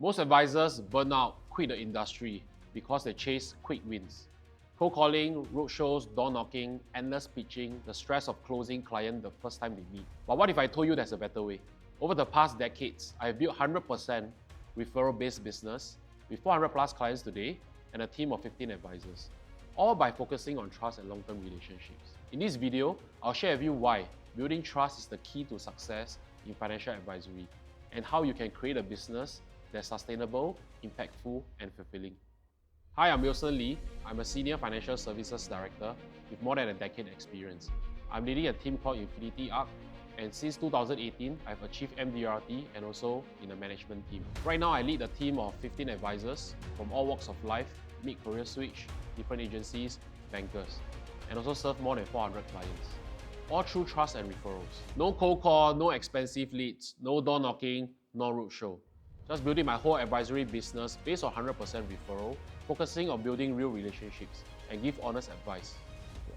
Most advisors burn out, quit the industry because they chase quick wins. Cold calling, roadshows, door knocking, endless pitching, the stress of closing client the first time they meet. But what if I told you there's a better way? Over the past decades, I've built 100% referral-based business with 400 plus clients today and a team of 15 advisors, all by focusing on trust and long-term relationships. In this video, I'll share with you why building trust is the key to success in financial advisory and how you can create a business that's sustainable, impactful, and fulfilling. Hi, I'm Wilson Lee. I'm a Senior Financial Services Director with more than a decade experience. I'm leading a team called Infinity Arc, and since 2018, I've achieved MDRT and also in a management team. Right now, I lead a team of 15 advisors from all walks of life, mid-career switch, different agencies, bankers, and also serve more than 400 clients. All through trust and referrals. No cold call, no expensive leads, no door knocking, no roadshow. Just building my whole advisory business based on 100% referral, focusing on building real relationships and give honest advice.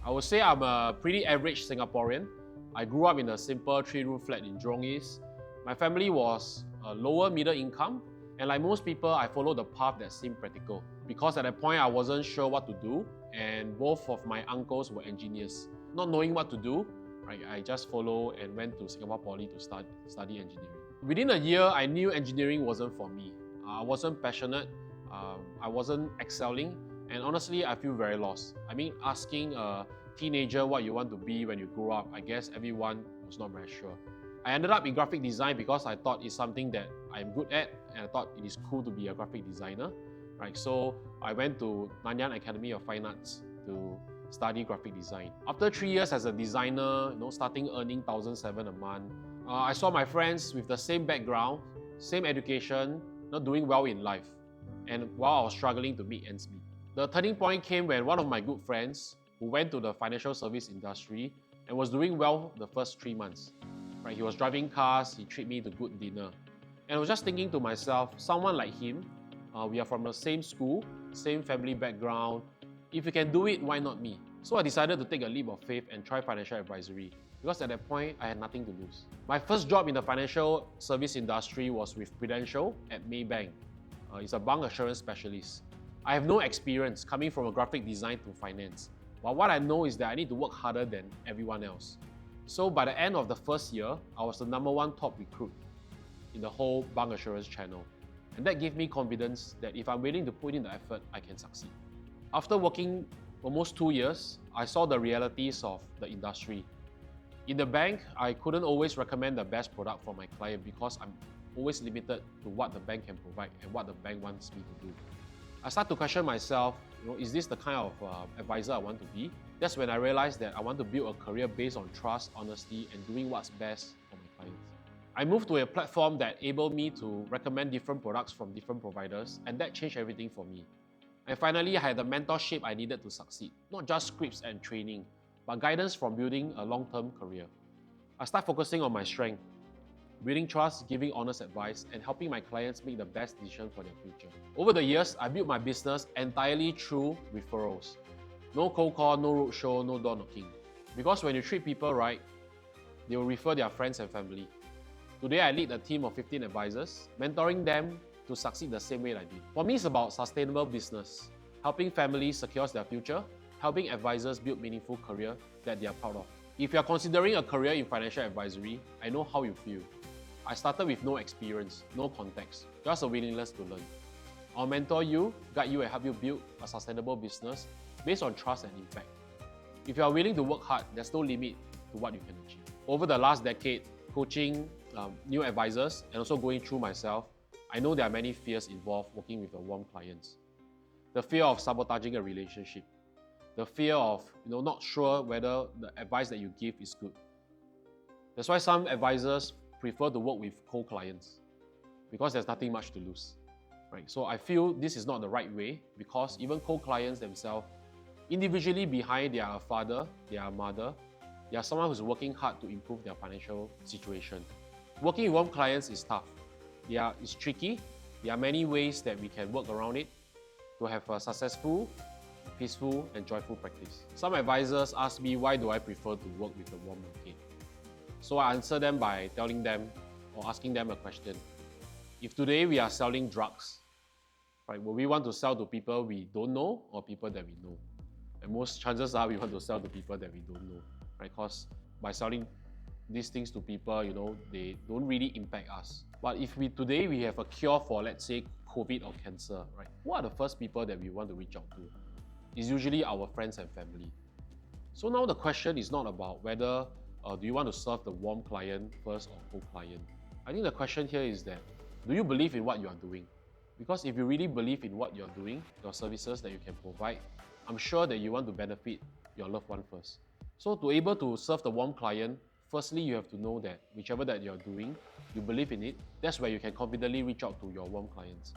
I would say I'm a pretty average Singaporean. I grew up in a simple 3-room flat in Jurong East. My family was a lower middle income, and like most people, I followed the path that seemed practical. Because at that point, I wasn't sure what to do, and both of my uncles were engineers. Not knowing what to do, I just followed and went to Singapore Poly to study engineering. Within a year, I knew engineering wasn't for me. I wasn't passionate, I wasn't excelling, and honestly, I feel very lost. I mean, asking a teenager what you want to be when you grow up, I guess everyone was not very sure. I ended up in graphic design because I thought it's something that I'm good at, and I thought it is cool to be a graphic designer. So I went to Nanyang Academy of Fine Arts to study graphic design. After 3 years as a designer, starting earning 1,700 a month, I saw my friends with the same background, same education, not doing well in life, and while I was struggling to meet ends meet. The turning point came when one of my good friends, who went to the financial service industry and was doing well the first 3 months. He was driving cars, he treated me to good dinner. And I was just thinking to myself, someone like him, we are from the same school, same family background. If you can do it, why not me? So I decided to take a leap of faith and try financial advisory, because at that point, I had nothing to lose. My first job in the financial service industry was with Prudential at Maybank. It's a bank assurance specialist. I have no experience coming from a graphic design to finance, but what I know is that I need to work harder than everyone else. So by the end of the first year, I was the #1 top recruit in the whole bank assurance channel. And that gave me confidence that if I'm willing to put in the effort, I can succeed. After working almost 2 years, I saw the realities of the industry. In the bank, I couldn't always recommend the best product for my client because I'm always limited to what the bank can provide and what the bank wants me to do. I started to question myself, is this the kind of advisor I want to be? That's when I realized that I want to build a career based on trust, honesty, and doing what's best for my clients. I moved to a platform that enabled me to recommend different products from different providers, and that changed everything for me. And finally, I had the mentorship I needed to succeed. Not just scripts and training, but guidance from building a long-term career. I started focusing on my strength, building trust, giving honest advice, and helping my clients make the best decision for their future. Over the years, I built my business entirely through referrals. No cold call, no roadshow, no door knocking. Because when you treat people right, they will refer their friends and family. Today, I lead a team of 15 advisors, mentoring them to succeed the same way I did. For me, it's about sustainable business, helping families secure their future, helping advisors build meaningful career that they are proud of. If you are considering a career in financial advisory, I know how you feel. I started with no experience, no context, just a willingness to learn. I'll mentor you, guide you, and help you build a sustainable business based on trust and impact. If you are willing to work hard, there's no limit to what you can achieve. Over the last decade, coaching new advisors and also going through myself, I know there are many fears involved working with the warm clients. The fear of sabotaging a relationship. The fear of not sure whether the advice that you give is good. That's why some advisors prefer to work with cold clients, because there's nothing much to lose. So I feel this is not the right way, because even cold clients themselves, individually behind they are a father, they are a mother, they are someone who's working hard to improve their financial situation. Working with warm clients is tough. It's tricky. There are many ways that we can work around it to have a successful, peaceful, and joyful practice. Some advisors ask me, why do I prefer to work with a warm market? So I answer them by telling them or asking them a question. If today we are selling drugs, right, will we want to sell to people we don't know or people that we know? And most chances are we want to sell to people that we don't know, right? Because by selling these things to people, they don't really impact us. But if today we have a cure for, let's say, COVID or cancer, right? Who are the first people that we want to reach out to? It's usually our friends and family. So now the question is not about whether do you want to serve the warm client first or cold client. I think the question here is that, do you believe in what you are doing? Because if you really believe in what you're doing, your services that you can provide, I'm sure that you want to benefit your loved one first. So to able to serve the warm client, firstly, you have to know that whichever that you're doing, you believe in it. That's where you can confidently reach out to your warm clients.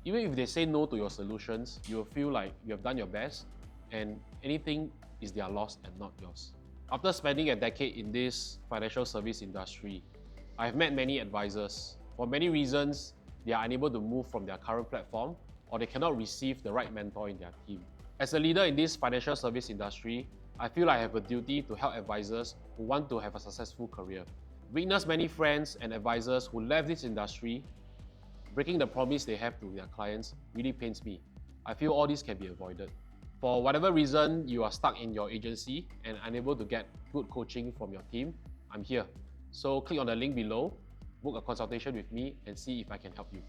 Even if they say no to your solutions, you will feel like you have done your best and anything is their loss and not yours. After spending a decade in this financial service industry, I've met many advisors. For many reasons, they are unable to move from their current platform or they cannot receive the right mentor in their team. As a leader in this financial service industry, I feel I have a duty to help advisors who want to have a successful career. Witness many friends and advisors who left this industry, breaking the promise they have to their clients really pains me. I feel all this can be avoided. For whatever reason you are stuck in your agency and unable to get good coaching from your team, I'm here. So click on the link below, book a consultation with me and see if I can help you.